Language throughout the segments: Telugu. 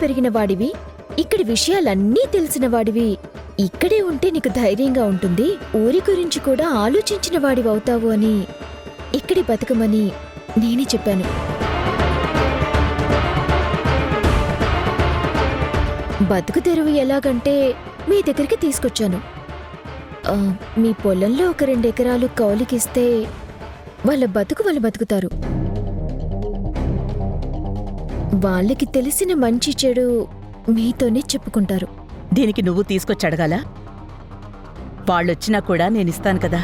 పెరిగిన వాడివి, ఇక్కడి విషయాలన్నీ తెలిసిన వాడివి. ఇక్కడే ఉంటే నీకు ధైర్యంగా ఉంటుంది, ఊరి గురించి కూడా ఆలోచించిన వాడివవుతావు అని ఇక్కడి బతకమని నేనే చెప్పాను. బతుకు తెరువు ఎలాగంటే మీ దగ్గరికి తీసుకొచ్చాను. మీ పొలంలో ఒక 2 ఎకరాలు కౌలుకిస్తే వాళ్ళ బతుకు వాళ్ళు బతుకుతారు. వాళ్ళకి తెలిసిన మంచి చెడు మీతోనే చెప్పుకుంటారు. దీనికి నువ్వు తీసుకొచ్చి అడగాలా? వాళ్ళొచ్చినా కూడా నేనిస్తాను కదా.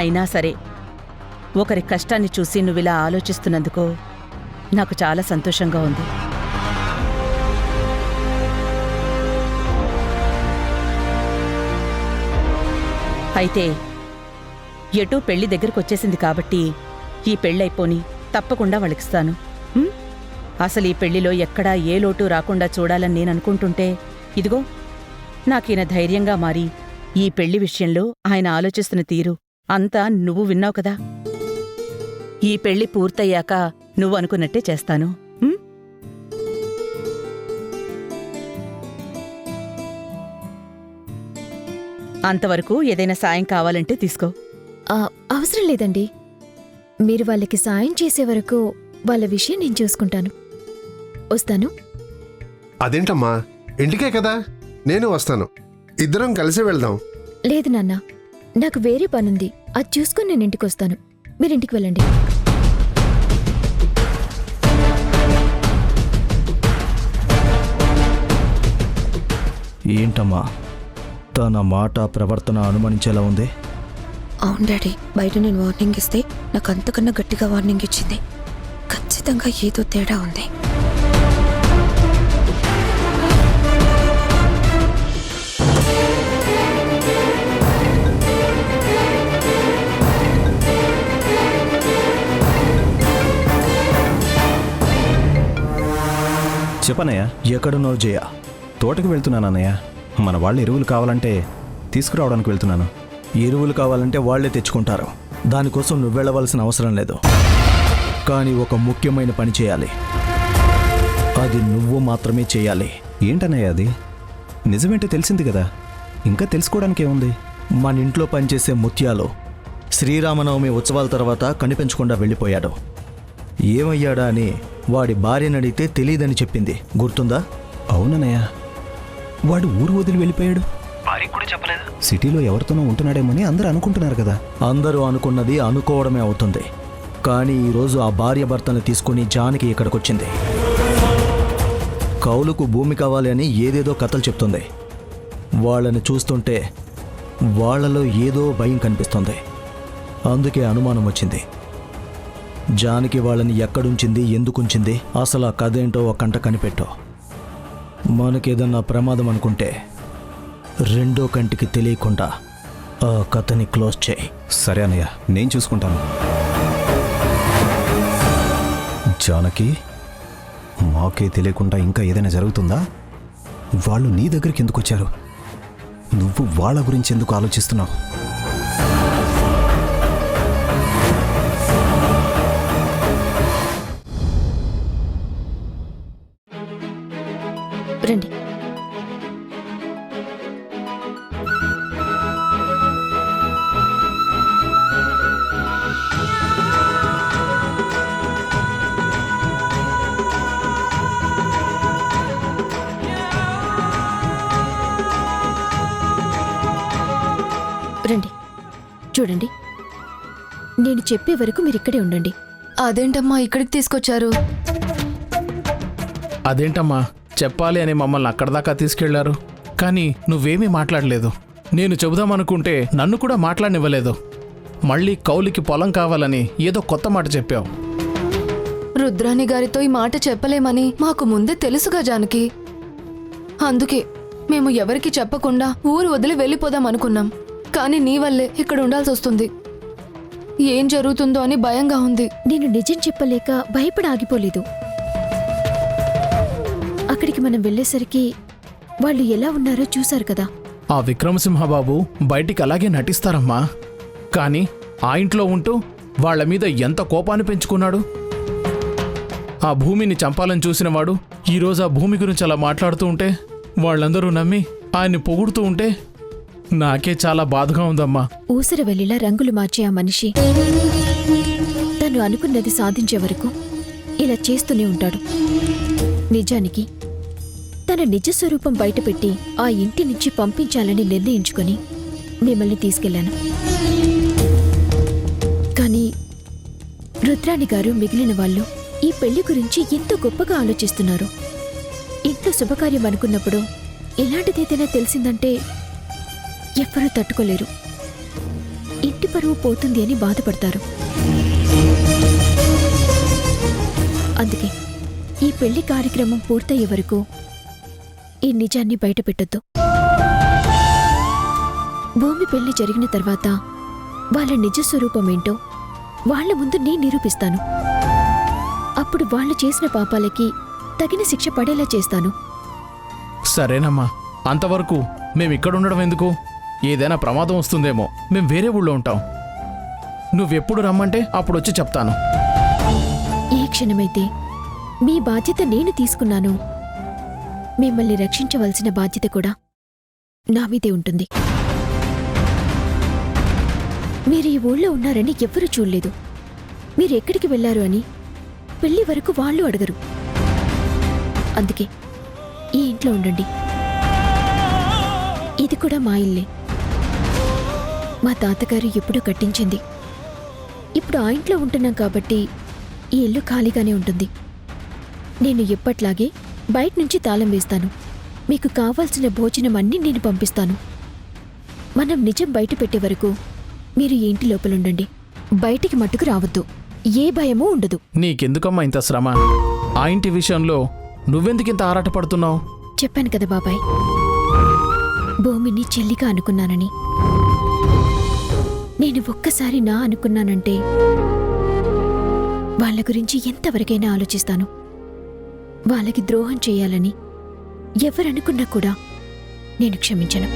అయినా సరే ఒకరి కష్టాన్ని చూసి నువ్విలా ఆలోచిస్తున్నందుకు నాకు చాలా సంతోషంగా ఉంది. అయితే ఎటూ పెళ్లి దగ్గరకొచ్చేసింది కాబట్టి ఈ పెళ్ళైపోని తప్పకుండా వాళ్ళకిస్తాను. అసలు ఈ పెళ్లిలో ఎక్కడా ఏ లోటు రాకుండా చూడాలని నేననుకుంటుంటే ఇదిగో నాకీయన ధైర్యంగా మారి ఈ పెళ్లి విషయంలో ఆయన ఆలోచిస్తున్న తీరు అంతా నువ్వు విన్నావు కదా. ఈ పెళ్లి పూర్తయ్యాక నువ్వు అనుకున్నట్టే చేస్తాను. అంతవరకు ఏదైనా సాయం కావాలంటే తీసుకో. అవసరం లేదండి. మీరు వాళ్ళకి సాయం చేసే వరకు వాళ్ళ విషయం నేను చూసుకుంటాను. వస్తాను. అదేంటమ్మా, ఇంటికే కదా, నేను వస్తాను. ఇద్దరం కలిసి వెళ్దాం. లేదు నాన్న, నాకు వేరే పనుంది. అది చూసుకుని నేను ఇంటికొస్తాను. మీరింటికి వెళ్ళండి. ఏంటమ్మా తన మాట ప్రవర్తన అనుమానించేలా ఉంది? అవును డాడీ, బయట నేను వార్నింగ్ ఇస్తే నాకు అంతకన్నా గట్టిగా వార్నింగ్ ఇచ్చింది. ఖచ్చితంగా ఏదో తేడా ఉంది. చెప్పనయ్య, ఎక్కడున్నావు జయ? తోటకు వెళ్తున్నానన్నయ్య. మన వాళ్ళు ఎరువులు కావాలంటే తీసుకురావడానికి వెళ్తున్నాను. ఎరువులు కావాలంటే వాళ్లే తెచ్చుకుంటారు. దానికోసం నువ్వు వెళ్ళవలసిన అవసరం లేదు. కానీ ఒక ముఖ్యమైన పని చేయాలి. అది నువ్వు మాత్రమే చేయాలి. ఏంటన్నయ్య అది? నిజమేంటో తెలిసింది కదా, ఇంకా తెలుసుకోవడానికి ఏముంది? మన ఇంట్లో పనిచేసే ముత్యాలు శ్రీరామనవమి ఉత్సవాల తర్వాత కనిపించకుండా వెళ్ళిపోయాడు. ఏమయ్యాడా అని వాడి భార్యని అడిగితే తెలియదని చెప్పింది, గుర్తుందా? అవునన్నయ్య, వాడు ఊరు వదిలి వెళ్ళిపోయాడు. భార్యకు కూడా చెప్పలేదు. సిటీలో ఎవరితోనో ఉంటున్నాడేమని అందరూ అనుకుంటున్నారు కదా. అందరూ అనుకున్నది అనుకోవడమే అవుతుంది. కానీ ఈరోజు ఆ భార్య భర్తను తీసుకుని జానకి ఇక్కడికొచ్చింది. కౌలుకు భూమి కావాలి అని ఏదేదో కథలు చెప్తుంది. వాళ్ళని చూస్తుంటే వాళ్లలో ఏదో భయం కనిపిస్తుంది. అందుకే అనుమానం వచ్చింది. జానకి వాళ్ళని ఎక్కడుంచింది, ఎందుకుంచింది, అసలు ఆ కథ ఏంటో ఒక కంట కనిపెట్టో. మనకేదన్నా ప్రమాదం అనుకుంటే రెండో కంటికి తెలియకుండా ఆ కథని క్లోజ్ చేయి. సరే అన్నయ్య, నేను చూసుకుంటాను. జానకి, మాకే తెలియకుండా ఇంకా ఏదైనా జరుగుతుందా? వాళ్ళు నీ దగ్గరికి ఎందుకు వచ్చారు? నువ్వు వాళ్ళ గురించి ఎందుకు ఆలోచిస్తున్నావు? రండి. రండి, చూడండి. నేను చెప్పే వరకు మీరిక్కడే ఉండండి. అదేంటమ్మా ఇక్కడికి తీసుకొచ్చారు? అదేంటమ్మా, చెప్పాలి అని మమ్మల్ని అక్కడదాకా తీసుకెళ్లారు, కానీ నువ్వేమీ మాట్లాడలేదు. నేను చెబుదామనుకుంటే నన్ను కూడా మాట్లాడనివ్వలేదు. మళ్ళీ కౌలికి పొలం కావాలని ఏదో కొత్త మాట చెప్పావు. రుద్రాణి గారితో ఈ మాట చెప్పలేమని మాకు ముందే తెలుసుగా జానకి. అందుకే మేము ఎవరికి చెప్పకుండా ఊరు వదిలి వెళ్ళిపోదాం అనుకున్నాం. కానీ నీ వల్లే ఇక్కడ ఉండాల్సి వస్తుంది. ఏం జరుగుతుందో అని భయంగా ఉంది. నేను నిజం చెప్పలేక భయపడి ఆగిపోలేదు. అక్కడికి మనం వెళ్ళేసరికి వాళ్ళు ఎలా ఉన్నారో చూశారు కదా. ఆ విక్రమసింహబాబు బయటికి అలాగే నటిస్తారమ్మా, కానీ ఆ ఇంట్లో ఉంటూ వాళ్ల మీద ఎంత కోపాన్ని పెంచుకున్నాడు. ఆ భూమిని చంపాలని చూసినవాడు ఈరోజు ఆ భూమి గురించి అలా మాట్లాడుతూ ఉంటే వాళ్ళందరూ నమ్మి ఆయన్ని పొగుడుతూ ఉంటే నాకే చాలా బాధగా ఉందమ్మా. ఊసరవెల్లిలా రంగులు మార్చే ఆ మనిషి తను అనుకున్నది సాధించే వరకు ఇలా చేస్తూనే ఉంటాడు. నిజానికి తన నిజ స్వరూపం బయటపెట్టి ఆ ఇంటి నుంచి పంపించాలని నిర్ణయించుకొని మిమ్మల్ని తీసుకెళ్లాను. కానీ రుద్రాణి గారు మిగిలిన వాళ్ళు ఈ పెళ్లి గురించి ఎంతో గొప్పగా ఆలోచిస్తున్నారు. ఇంట్లో శుభకార్యం అనుకున్నప్పుడు ఎలాంటిదేదైనా తెలిసిందంటే ఎవ్వరూ తట్టుకోలేరు. ఇంటి పరువు పోతుంది అని బాధపడతారు. అందుకే ఈ పెళ్లి కార్యక్రమం పూర్తయ్యే వరకు ఈ నిజాన్ని బయటపెట్టొద్దు. భూమి పెళ్లి జరిగిన తర్వాత వాళ్ళ నిజ స్వరూపమేంటో వాళ్ల ముందు నేను నిరూపిస్తాను. అప్పుడు వాళ్ళు చేసిన పాపాలకి తగిన శిక్ష పడేలా చేస్తాను. సరేనమ్మా, అంతవరకు మేమిక్కడుండడం ఎందుకు? ఏదైనా ప్రమాదం వస్తుందేమో, మేం వేరే ఊళ్ళో ఉంటాం. నువ్వెప్పుడు రమ్మంటే అప్పుడు వచ్చి చెప్తాను. ఏ క్షణమైతే మీ బాధ్యత నేను తీసుకున్నానో మిమ్మల్ని రక్షించవలసిన బాధ్యత కూడా నా మీదే ఉంటుంది. మీరు ఈ ఊళ్ళో ఉన్నారని ఎవ్వరూ చూడలేదు. మీరెక్కడికి వెళ్లారు అని పెళ్లి వరకు వాళ్ళు అడగరు. అందుకే ఈ ఇంట్లో ఉండండి. ఇది కూడా మా ఇల్లే. మా తాతగారు ఎప్పుడూ కట్టించింది. ఇప్పుడు ఆ ఇంట్లో ఉంటున్నాం కాబట్టి ఈ ఇల్లు ఖాళీగానే ఉంటుంది. నేను ఎప్పట్లాగే బయట నుంచి తాళం వేస్తాను. మీకు కావాల్సిన భోజనం అన్నీ నేను పంపిస్తాను. మనం నిజం బయట పెట్టే వరకు మీరు ఈ ఇంటి లోపలుండండి. బయటికి మట్టుకు రావద్దు. ఏ భయమూ ఉండదు. నీకెందుకమ్మా ఇంత శ్రమ? ఆ ఇంటి విషయంలో నువ్వెందుకింత ఆరాటపడుతున్నావు? చెప్పాను కదా బాబాయ్, భూమిని చెల్లిగా అనుకున్నానని. నేను ఒక్కసారి నా అనుకున్నానంటే వాళ్ళ గురించి ఎంతవరకైనా ఆలోచిస్తాను. వాళ్ళకి ద్రోహం చేయాలని ఎవరనుకున్నా కూడా నేను క్షమించను.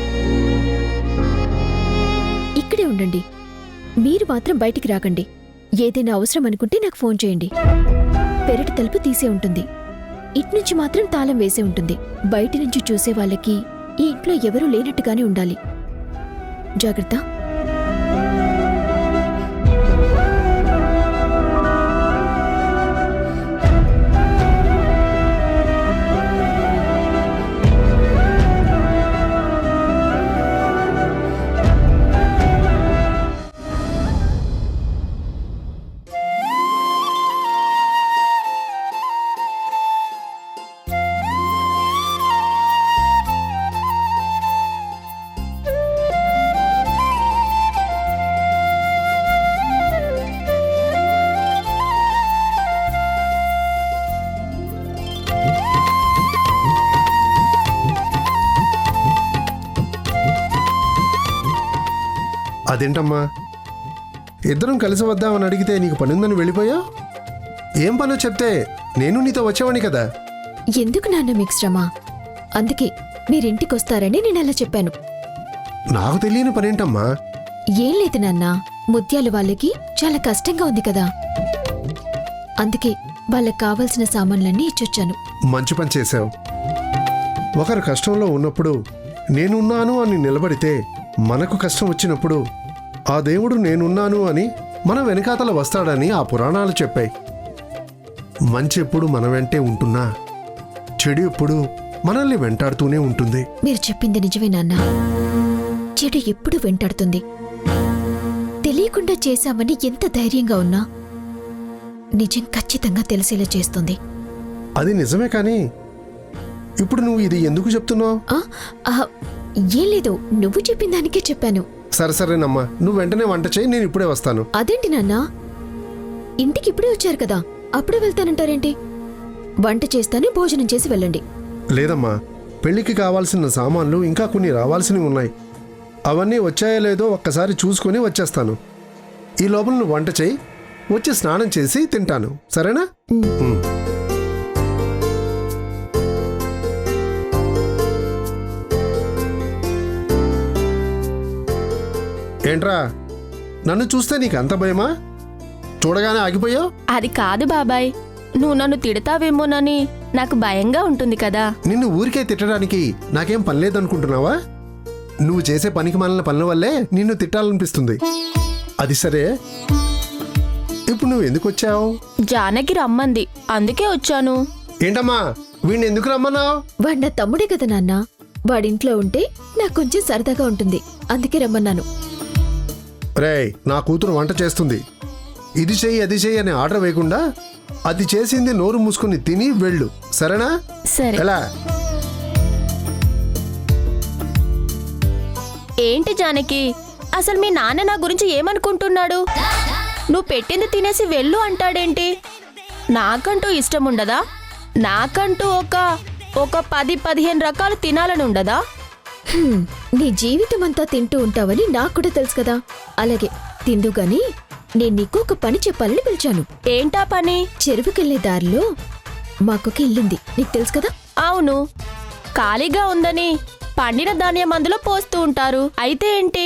ఇక్కడే ఉండండి. మీరు మాత్రం బయటికి రాకండి. ఏదైనా అవసరం అనుకుంటే నాకు ఫోన్ చేయండి. పెరటి తలుపు తీసే ఉంటుంది. ఇట్నుంచి మాత్రం తాళం వేసే ఉంటుంది. బయటి నుంచి చూసే వాళ్ళకి ఈ ఇంట్లో ఎవరూ లేనట్టుగానే ఉండాలి. జాగ్రత్త. అదేంటమ్మా, ఇద్దరం కలిసి వద్దామని అడిగితే నీకు పనుందని వెళ్ళిపోయా? ఏం పనో చెప్తే నేను నీతో వచ్చేవాణ్ణి కదా. ఎందుకు నాన్న మీకు శ్రమ? అందుకే మీరింటికొస్తారని నేను అలా చెప్పాను. నాకు తెలియని పనేంటమ్మా? ఏం లేదు నాన్న, ముత్యాల వాళ్ళకి చాలా కష్టంగా ఉంది కదా. అందుకే వాళ్ళకి కావాల్సిన సామాన్లన్నీ ఇచ్చొచ్చాను. మంచి పని చేశావు. ఒకరు కష్టంలో ఉన్నప్పుడు నేనున్నాను అని నిలబడితే, మనకు కష్టం వచ్చినప్పుడు ఆ దేవుడు నేనున్నాను అని మన వెనకాతల వస్తాడని ఆ పురాణాలు చెప్పాయి. మంచి ఎప్పుడు మన వెంటే ఉంటున్నా, చెడు ఎప్పుడు మనల్ని వెంటాడుతూనే ఉంటుంది. మీరు చెప్పింది నిజమే నాన్న. చెడు ఎప్పుడు వెంటాడుతుంది. తెలియకుండా చేశామని ఎంత ధైర్యంగా ఉన్నా నిజం ఖచ్చితంగా తెలిసేలా చేస్తుంది. అది నిజమే, కానీ ఇప్పుడు నువ్వు ఇది ఎందుకు చెప్తున్నావు? ఏం లేదు, నువ్వు చెప్పిన దానికే చెప్పాను. సరేనమ్మా, నువ్వు వెంటనే వంట చేయి, నేను ఇప్పుడే వస్తాను. అదేంటి నాన్న, ఇంటికి ఇప్పుడే వచ్చారు కదా, అప్పుడే వెళ్తానంటారేంటి? వంట చేస్తానే భోజనం చేసి వెళ్ళండి. లేదమ్మా, పెళ్లికి కావాల్సిన సామాన్లు ఇంకా కొన్ని రావాల్సినవి ఉన్నాయి. అవన్నీ వచ్చాయో లేదో ఒక్కసారి చూసుకొని వచ్చేస్తాను. ఈ లోపల నువ్వు వంట చేయి, వచ్చి స్నానం చేసి తింటాను. సరేనా? ఏంట్రా, నన్ను చూస్తే నీకు అంత భయమా? చూడగానే ఆగిపోయావు? అది కాదు బాబాయ్, నువ్వు నన్ను తిడతావేమోనని నాకు భయంగా ఉంటుంది కదా. నిన్ను ఊరికే తిట్టడానికి నాకేం పని లేదనుకుంటున్నావా? నువ్వు చేసే పనికి మాలిన పనుల వల్లే నిన్ను తిట్టాలనిపిస్తుంది. అది సరే, ఇప్పుడు నువ్వు ఎందుకు వచ్చావు? జానకి రమ్మంది, అందుకే వచ్చాను. ఏంటమ్మా, వీడిని ఎందుకు రమ్మన్నావు? వాడు నా తమ్ముడే కదా నాన్న. వాడింట్లో ఉంటే నాకు కొంచెం సరదాగా ఉంటుంది, అందుకే రమ్మన్నాను. రేయ్, నా కూతురు వంట చేస్తుంది. ఇది చెయ్యి అది చెయ్యి అని ఆర్డర్ వేయకుండా అది చేసింది నోరు మూసుకుని తిని వెళ్ళు, సరేనా? సరే. ఎలా? ఏంటి జానకి, అసలు మీ నాన్న నా గురించి ఏమనుకుంటున్నాడు? నువ్వు పెట్టింది తినేసి వెళ్ళు అంటాడేంటి? నాకంటూ ఇష్టం ఉండదా? నాకంటూ ఒక 10-15 రకాలు తినాలని ఉండదా? నీ జీవితం అంతా తింటూ ఉంటావని నాకు కూడా తెలుసు కదా. అలాగే తిందు గాని నేను నీకు ఒక పని చెప్పాలని పిలిచాను. ఏంటా పని? చెరువుకెళ్లే దారిలో మాకొక ఇల్లుంది, నీకు తెలుసు కదా. అవును, ఖాళీగా ఉందని పండిన ధాన్యం అందులో పోస్తూ ఉంటారు. అయితే ఏంటి?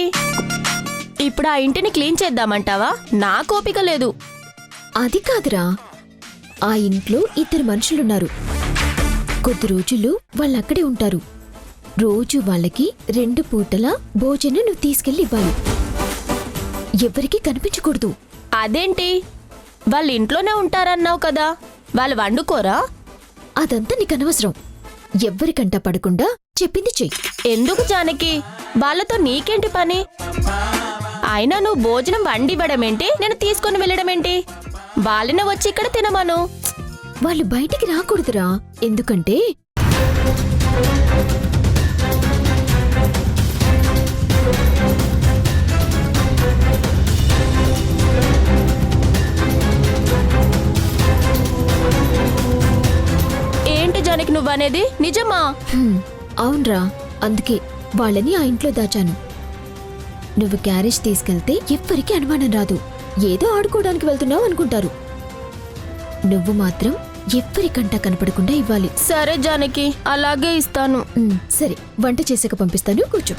ఇప్పుడు ఆ ఇంటిని క్లీన్ చేద్దామంటావా? నా కోపిక లేదు. అది కాదురా, ఆ ఇంట్లో 2 మనుషులున్నారు. కొద్ది రోజులు వాళ్ళక్కడే ఉంటారు. రోజు వాళ్ళకి 2 పూటల భోజనం నువ్వు తీసుకెళ్లి ఇవ్వాలి. ఎవరికీ కనిపించకూడదు. అదేంటి? వాళ్ళు ఇంట్లోనే ఉంటారన్నావు కదా, వాళ్ళు వండుకోరా? అదంతా నీకు అనవసరం. ఎవ్వరికంటా పడకుండా చెప్పింది చెయ్యి. ఎందుకు జానకి, వాళ్ళతో నీకేంటి పని? అయినా నువ్వు భోజనం వండివ్వడమేంటి, నేను తీసుకొని వెళ్ళడమేంటి? వాళ్ళని వచ్చి ఇక్కడ తినమను. వాళ్ళు బయటికి రాకూడదురా, ఎందుకంటే ఏంటి జానకి నువ్వనేది నిజమా? అవునరా, అందుకే వాళ్ళని ఆ ఇంట్లో దాచాను. నువ్వు క్యారేజ్ తీసుకెళ్తే ఎవ్వరికీ అనుమానం రాదు. ఏదో ఆడుకోవడానికి వెళ్తున్నావు అనుకుంటారు. నువ్వు మాత్రం ఎవ్వరికంటా కనపడకుండా ఇవ్వాలి. సరే జానకి, అలాగే ఇస్తాను. సరే, వంట చేసాక పంపిస్తాను, కూర్చో.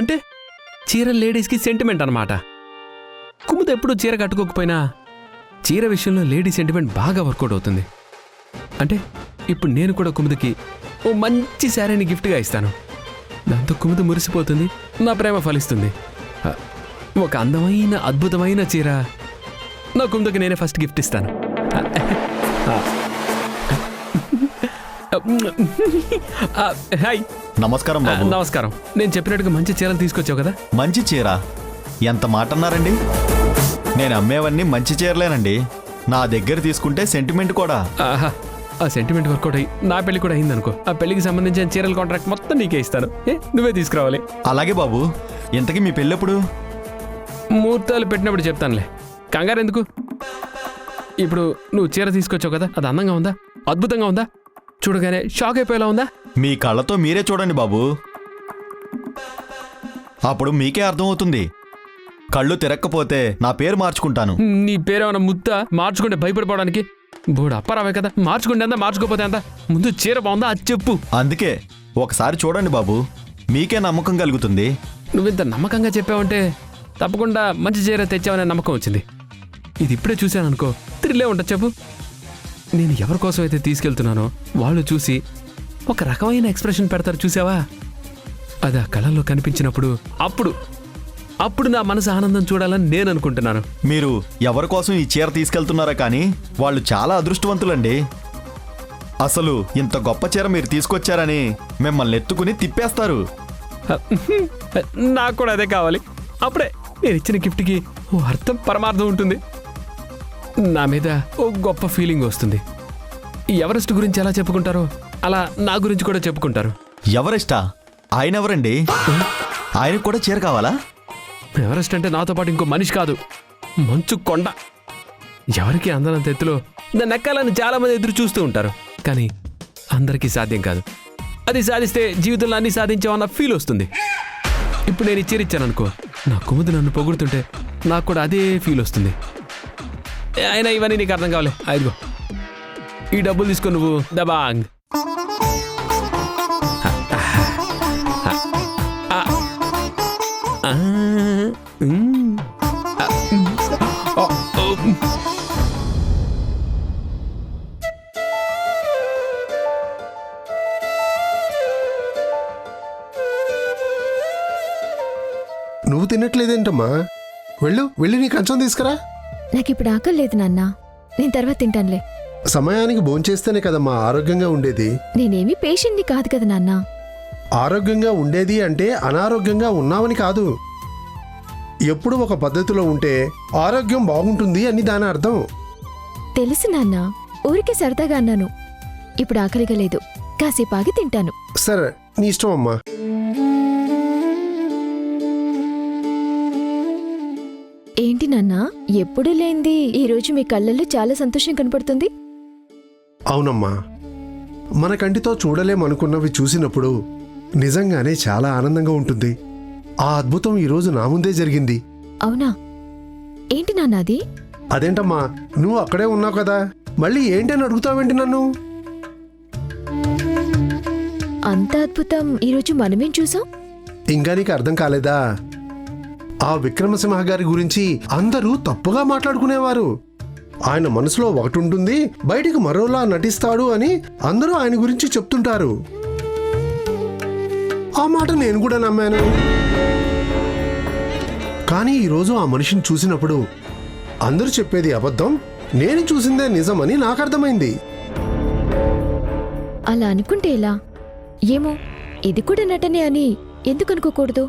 అంటే చీర లేడీస్కి సెంటిమెంట్ అనమాట. కుముద ఎప్పుడూ చీర కట్టుకోకపోయినా చీర విషయంలో లేడీ సెంటిమెంట్ బాగా వర్కౌట్ అవుతుంది. అంటే ఇప్పుడు నేను కూడా కుముదకి ఓ మంచి శారీని గిఫ్ట్గా ఇస్తాను. దాంతో కుముద మురిసిపోతుంది, నా ప్రేమ ఫలిస్తుంది. ఒక అందమైన అద్భుతమైన చీర నా కుముదకి నేనే ఫస్ట్ గిఫ్ట్ ఇస్తాను. హాయ్. నమస్కారం బాబు. నమస్కారం. నేను చెప్పినట్టుగా మంచి చీరలు తీసుకొచ్చావు కదా? మంచి చీర? ఎంత మాట అన్నారండి? నేను అమ్మేవన్నీ మంచి చీరలేనండి. నా దగ్గర తీసుకుంటే సెంటిమెంట్ కూడా. ఆహా, ఆ సెంటిమెంట్ వర్కౌట్ అయ్యి నా పెళ్లి కూడా అయిందనుకో, ఆ పెళ్లికి సంబంధించిన చీరల కాంట్రాక్ట్ మొత్తం నీకే ఇస్తాను. నువ్వే తీసుకురావాలి. అలాగే బాబు. ఇంతకీ మీ పెళ్ళెప్పుడు? ముహూర్తాలు పెట్టినప్పుడు చెప్తానులే, కంగారు ఎందుకు. ఇప్పుడు నువ్వు చీర తీసుకొచ్చావు కదా, అది అందంగా ఉందా, అద్భుతంగా ఉందా, చూడగానే షాక్ అయిపోయేలా ఉందా? మీ కళ్ళతో మీరే చూడండి బాబు, అప్పుడు మీకే అర్థమవుతుంది. కళ్ళు తిరక్కపోతే నా పేరు మార్చుకుంటాను. నీ పేరేమన్నా ముద్ద మార్చుకుంటే భయపడిపోవడానికి? బోడు అప్పారావే కదా, మార్చుకుంటే అంతా మార్చుకోపోతే అంతా. ముందు చీర బాగుందా అది చెప్పు. అందుకే ఒకసారి చూడండి బాబు, మీకే నమ్మకం కలుగుతుంది. నువ్వింత నమ్మకంగా చెప్పావంటే తప్పకుండా మంచి చీర తెచ్చావనే నమ్మకం వచ్చింది. ఇది ఇప్పుడే చూశాను అనుకో, త్రిల్లే ఉంటుంది. చెప్పు. నేను ఎవరి కోసం అయితే తీసుకెళ్తున్నానో వాళ్ళు చూసి ఒక రకమైన ఎక్స్ప్రెషన్ పెడతారు, చూసావా? అది ఆ కళల్లో కనిపించినప్పుడు అప్పుడు నా మనసు ఆనందం చూడాలని నేను అనుకుంటున్నాను. మీరు ఎవరి కోసం ఈ చీర తీసుకెళ్తున్నారా కానీ వాళ్ళు చాలా అదృష్టవంతులండి. అసలు ఇంత గొప్ప చీర మీరు తీసుకొచ్చారని మిమ్మల్ని ఎత్తుకుని తిప్పేస్తారు. నాకు కూడా అదే కావాలి. అప్పుడే నేను ఇచ్చిన గిఫ్ట్కి ఓ అర్థం పరమార్థం ఉంటుంది. నా మీద ఓ గొప్ప ఫీలింగ్ వస్తుంది. ఎవరెస్ట్ గురించి ఎలా చెప్పుకుంటారో అలా నా గురించి కూడా చెప్పుకుంటారు. ఎవరెస్టా? ఆయన ఎవరండి? ఆయనకు కూడా చీర కావాలా? ఎవరెస్ట్ అంటే నాతో పాటు ఇంకో మనిషి కాదు, మంచు కొండ. ఎవరికి అందనంత ఎత్తులో దాన్ని ఎక్కాలని చాలా మంది ఎదురు చూస్తూ ఉంటారు, కానీ అందరికీ సాధ్యం కాదు. అది సాధిస్తే జీవితంలో అన్ని సాధించామన్న ఫీల్ వస్తుంది. ఇప్పుడు నేను ఇచ్చాను అనుకో, నా కుముదు నన్ను పొగుడుతుంటే నాకు కూడా అదే ఫీల్ వస్తుంది. అయినా ఇవన్నీ నీకు అర్థం కావాలి. అదిగో ఈ డబ్బులు తీసుకో, నువ్వు దబాంగ్. తినట్లేదేంటమ్మా? వెళ్ళి నీ కంచం తీసుకురా. నాకిప్పుడు ఆకలి లేదు నాన్న, నేను తర్వాత తింటానులే. సమయానికి భోంచేస్తేనే కదమ్మా ఆరోగ్యంగా ఉండేది. నేనేమీ పేషెంట్ని కాదు కదా నాన్న. ఆరోగ్యంగా ఉండేది అంటే అనారోగ్యంగా ఉన్నావని కాదు. ఎప్పుడు ఒక పద్ధతిలో ఉంటే ఆరోగ్యం బాగుంటుంది అని దాని అర్థం. తెలుసు నాన్న, ఊరికే సరదాగా అన్నాను. ఇప్పుడు ఆకలిగా లేదు, కాసేపు ఆగి తింటాను. సరే, నీ ఇష్టం అమ్మా. ఏంటి నాన్న, ఎప్పుడూ లేంది ఈరోజు మీ కళ్ళల్లో చాలా సంతోషం కనపడుతుంది. అవునమ్మా, మన కంటితో చూడలేమనుకున్నవి చూసినప్పుడు నిజంగానే చాలా ఆనందంగా ఉంటుంది. ఆ అద్భుతం ఈరోజు నా ముందే జరిగింది. అవునా? ఏంటి నాన్న అది? అదేంటమ్మా, నువ్వు అక్కడే ఉన్నావు కదా, మళ్ళీ ఏంటని అడుగుతావేంటి నన్ను? అంత అద్భుతం ఈరోజు మనమేం చూసాం? ఇంకా నీకు అర్థం కాలేదా? ఆ విక్రమసింహ గారి గురించి అందరూ తప్పుగా మాట్లాడుకునేవారు. ఆయన మనసులో ఒకటి ఉంటుంది, బయటికి మరోలా నటిస్తాడు అని అందరూ ఆయన గురించి చెప్తుంటారు. ఆ మాట నేను కూడా నమ్మాను. కానీ ఈరోజు ఆ మనిషిని చూసినప్పుడు అందరూ చెప్పేది అబద్ధం, నేను చూసిందే నిజమని నాకు అర్థమైంది. అలా అనుకుంటే ఎలా? ఏమో, ఇది కూడా నటనే అని ఎందుకు అనుకోకూడదు?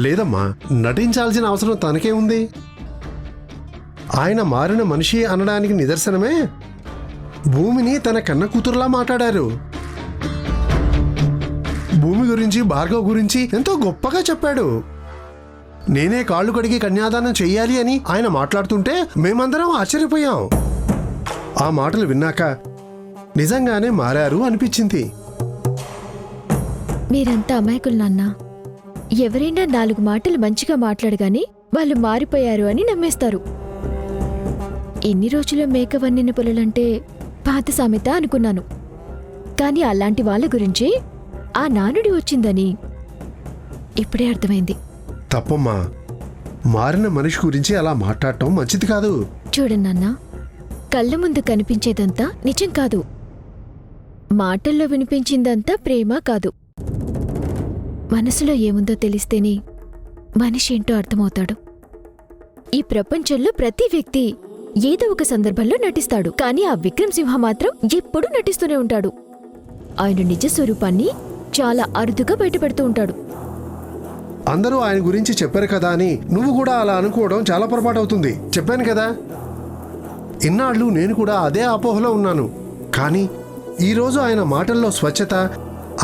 లేదమ్మా, నటించాల్సిన అవసరం తనకే ఉంది. ఆయన మారిన మనిషి అనడానికి నిదర్శనమే భూమిని తన కన్న కూతురులా మాట్లాడారు. భూమి గురించి, భార్గవ్ గురించి ఎంతో గొప్పగా చెప్పాడు. నేనే కాళ్ళు కడిగి కన్యాదానం చెయ్యాలి అని ఆయన మాట్లాడుతుంటే మేమందరం ఆశ్చర్యపోయాం. ఆ మాటలు విన్నాక నిజంగానే మారారు అనిపించింది. మీరంతా అమాయకులు నాన్న. ఎవరైనా 4 మాటలు మంచిగా మాట్లాడగానే వాళ్ళు మారిపోయారు అని నమ్మేస్తారు. ఎన్ని రోజులు మేక వన్నిన పొలలంటే పాత సామెత అనుకున్నాను. కానీ అలాంటి వాళ్ళ గురించి ఆ నానుడి వచ్చిందని ఇప్పుడే అర్థమైంది. తప్పమ్మా, మారిన మనిషి గురించి అలా మాట్లాడటం మంచిది కాదు. చూడండి నాన్న, కళ్ళ ముందు కనిపించేదంతా నిజం కాదు, మాటల్లో వినిపించిందంతా ప్రేమ కాదు. మనసులో ఏముందో తెలిస్తేనే మనిషి ఏంటో అర్థమవుతాడు. ఈ ప్రపంచంలో ప్రతి వ్యక్తి ఏదో ఒక సందర్భంలో నటిస్తాడు, కానీ ఆ విక్రమ్ సింహ మాత్రం ఎప్పుడూ నటిస్తూనే ఉంటాడు. ఆయన నిజ స్వరూపాన్ని చాలా అరుదుగా బయటపెడుతూ ఉంటాడు. అందరూ ఆయన గురించి చెప్పారు కదా అని నువ్వు కూడా అలా అనుకోవడం చాలా పొరపాటు అవుతుంది. చెప్పాను కదా, ఇన్నాళ్ళు నేను కూడా అదే అపోహలో ఉన్నాను. కానీ ఈరోజు ఆయన మాటల్లో స్వచ్ఛత,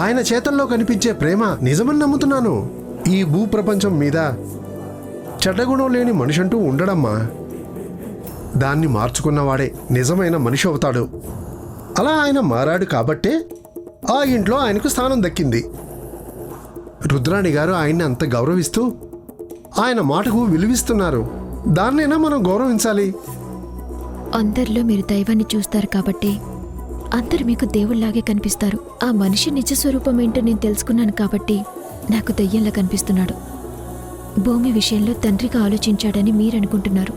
ఆయన చేతల్లో కనిపించే ప్రేమ నిజమని నమ్ముతున్నాను. ఈ భూప్రపంచం మీద చెడ్డగుణం లేని మనిషి అంటూ ఉండడమ్మా. దాన్ని మార్చుకున్నవాడే నిజమైన మనిషి అవుతాడు. అలా ఆయన మారాడు కాబట్టే ఆ ఇంట్లో ఆయనకు స్థానం దక్కింది. రుద్రాణి గారు ఆయన్ని అంత గౌరవిస్తూ ఆయన మాటకు విలువిస్తున్నారు. దాన్నైనా మనం గౌరవించాలి. అందరిలో మీరు దైవాన్ని చూస్తారు కాబట్టి అందరూ మీకు దేవుళ్లాగే కనిపిస్తారు. ఆ మనిషి నిజ స్వరూపం ఏంటో నేను తెలుసుకున్నాను కాబట్టి నాకు దయ్యంలా కనిపిస్తున్నాడు. భూమి విషయంలో తండ్రిగా ఆలోచించాడని మీరనుకుంటున్నారు,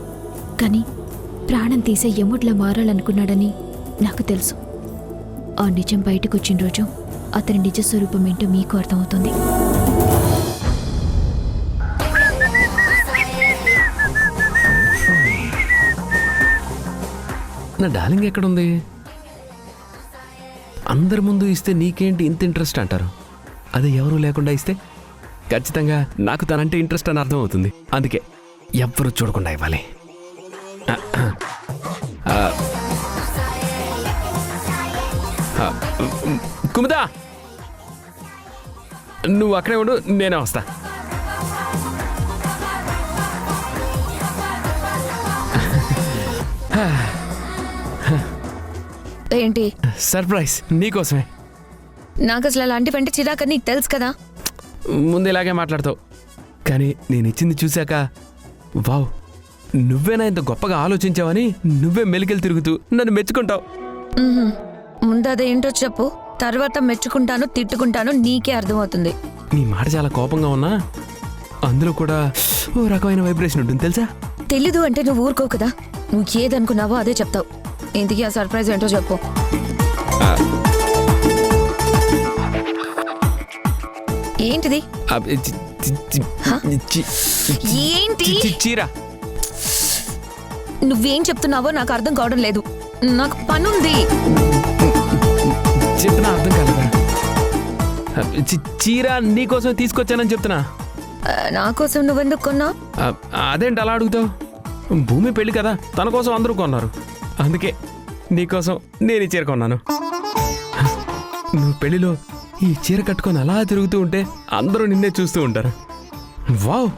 కానీ ప్రాణం తీసే యముడ్లా మారాలనుకున్నాడని నాకు తెలుసు. ఆ నిజం బయటకొచ్చిన రోజు అతని నిజ స్వరూపం ఏంటో మీకు అర్థమవుతుంది. నా డార్లింగ్ ఎక్కడుంది? అందరి ముందు ఇస్తే నీకేంటి ఇంత ఇంట్రెస్ట్ అంటారు, అదే ఎవరూ లేకుండా ఇస్తే ఖచ్చితంగా నాకు తనంటే ఇంట్రెస్ట్ అని అర్థం అవుతుంది. అందుకే ఎవ్వరూ చూడకుండా ఇవ్వాలి. కుముదా, నువ్వు అక్కడే ఉండు, నేనే వస్తా. ఏంటి సర్ప్రైజ్ నీకోసమే. నాకు అసలు అలాంటివంటే చిరాకని నీకు తెలుసు కదా. ముందు ఇలాగే మాట్లాడతావు, కానీ నేను ఇచ్చింది చూశాక వావ్, నువ్వేనా ఇంత గొప్పగా ఆలోచించావని నువ్వే మెలికలు తిరుగుతూ నన్ను మెచ్చుకుంటావు. ముందు అదేంటో చెప్పు, తర్వాత మెచ్చుకుంటాను తిట్టుకుంటాను నీకే అర్థమవుతుంది. నీ మాట చాలా కోపంగా ఉన్నా అందులో కూడా ఓ రకమైన వైబ్రేషన్ ఉంటుంది తెలుసా. తెలీదు అంటే నువ్వు ఊరుకో కదా, నువ్వు ఏదనుకున్నావో అదే చెప్తావు. ఇంతకీ ఆ సర్ప్రైజ్ ఏంటో చెప్పు. ఏంటిది ఏంటి చీర నువ్వేం చెప్తున్నావో నాకు అర్థం కావడం లేదు. నాకు పనుంది. చెప్పినా అర్థం కాలేదా? చీర నీకోసం తీసుకొచ్చానని చెప్తున్నా. నా కోసం నువ్వెందుకు కొన్నావు? అదేంటి అలా అడుగుతావు? భూమి పెళ్లి కదా, తన కోసం అందరూ కొన్నారు. అందుకే నీకోసం నేను ఈ చీర కొన్నాను. నువ్వు పెళ్లిలో ఈ చీర కట్టుకొని అలా తిరుగుతూ ఉంటే అందరూ నిన్నే చూస్తూ ఉంటారు. వావ్,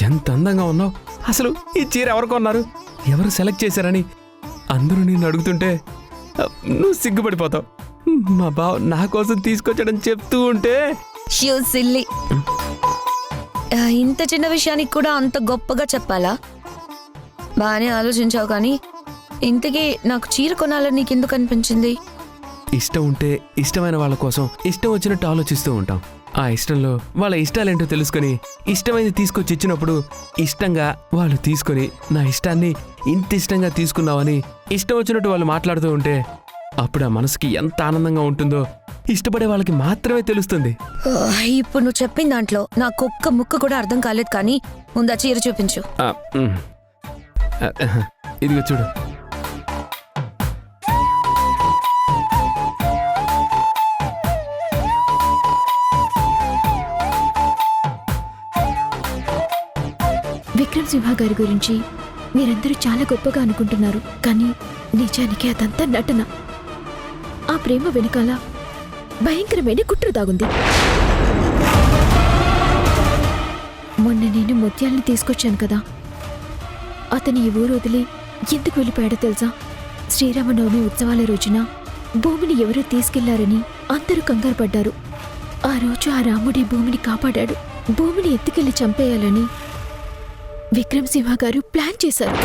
ఎంత అందంగా ఉన్నావు. అసలు ఈ చీర ఎవరు కొన్నారు, ఎవరు సెలెక్ట్ చేశారని అందరూ నిన్ను అడుగుతుంటే నువ్వు సిగ్గుపడిపోతావు. మా బావ నా కోసం తీసుకొచ్చాడని చెప్తూ ఉంటే యూ సిల్లీ. ఇంత చిన్న విషయానికి కూడా అంత గొప్పగా చెప్పాలా? బాగానే ఆలోచించావు, కానీ ఇంతకీ నాకు చీర కొనాలని నీకెందుకు అనిపించింది? ఇష్టం ఉంటే ఇష్టమైన వాళ్ళ కోసం ఇష్టం వచ్చినట్టు ఆలోచిస్తూ ఉంటాం. ఆ ఇష్టంలో వాళ్ళ ఇష్టాలేంటో తెలుసుకొని ఇష్టమైనది తీసుకొచ్చి ఇచ్చినప్పుడు ఇష్టంగా వాళ్ళు తీసుకొని నా ఇష్టాన్ని ఇంత ఇష్టంగా తీసుకున్నావని ఇష్టం వచ్చినట్టు వాళ్ళు మాట్లాడుతూ ఉంటే అప్పుడు ఆ మనసుకి ఎంత ఆనందంగా ఉంటుందో ఇష్టపడే వాళ్ళకి మాత్రమే తెలుస్తుంది. ఇప్పుడు నువ్వు చెప్పిన దాంట్లో నాకు ఒక్క ముక్క కూడా అర్థం కాలేదు, కానీ ముందు ఆ చీర చూపించు. ఇదిగో చూడు. విక్రమ్ సింహ గారి గురించి మీరందరూ చాలా గొప్పగా అనుకుంటున్నారు, కానీ నిజానికి అదంతా నటన. ఆ ప్రేమ వెనకాల భయంకరమైన కుట్ర దాగుంది. మొన్న నేను ముత్యాల్ని తీసుకొచ్చాను కదా, అతను ఈ ఊరు వదిలి ఎందుకు వెళ్ళిపోయాడో తెలుసా? శ్రీరామనవమి ఉత్సవాల రోజున భూమిని ఎవరో తీసుకెళ్లారని అందరూ కంగారు పడ్డారు. ఆ రోజు ఆ రాముడి భూమిని కాపాడాడు. భూమిని ఎత్తుకెళ్లి చంపేయాలని విక్రమ్ సింహ గారు ప్లాన్ చేశారు.